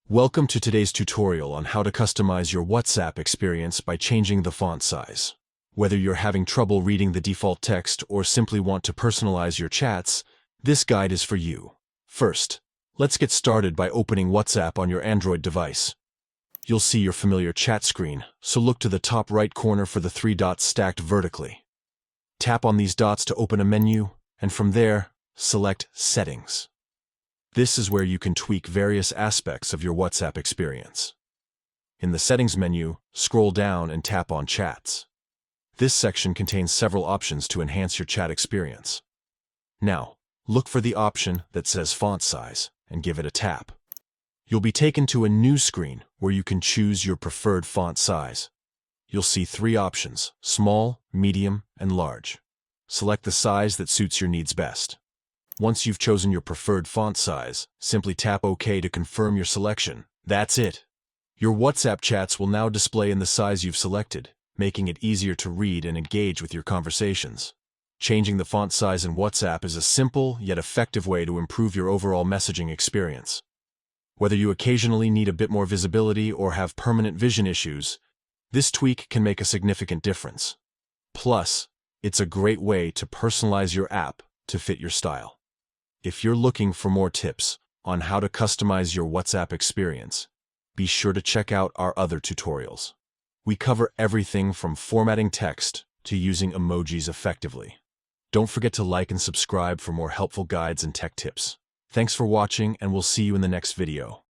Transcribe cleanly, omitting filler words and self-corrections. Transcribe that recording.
Welcome to today's tutorial on how to customize your WhatsApp experience by changing the font size. Whether you're having trouble reading the default text or simply want to personalize your chats, this guide is for you. First, let's get started by opening WhatsApp on your Android device. You'll see your familiar chat screen, so look to the top right corner for the three dots stacked vertically. Tap on these dots to open a menu, and from there, select Settings. This is where you can tweak various aspects of your WhatsApp experience. In the Settings menu, scroll down and tap on Chats. This section contains several options to enhance your chat experience. Now, look for the option that says Font Size and give it a tap. You'll be taken to a new screen where you can choose your preferred font size. You'll see three options: small, medium, and large. Select the size that suits your needs best. Once you've chosen your preferred font size, simply tap OK to confirm your selection. That's it. Your WhatsApp chats will now display in the size you've selected, making it easier to read and engage with your conversations. Changing the font size in WhatsApp is a simple yet effective way to improve your overall messaging experience. Whether you occasionally need a bit more visibility or have permanent vision issues, this tweak can make a significant difference. Plus, it's a great way to personalize your app to fit your style. If you're looking for more tips on how to customize your WhatsApp experience, be sure to check out our other tutorials. We cover everything from formatting text to using emojis effectively. Don't forget to like and subscribe for more helpful guides and tech tips. Thanks for watching, and we'll see you in the next video.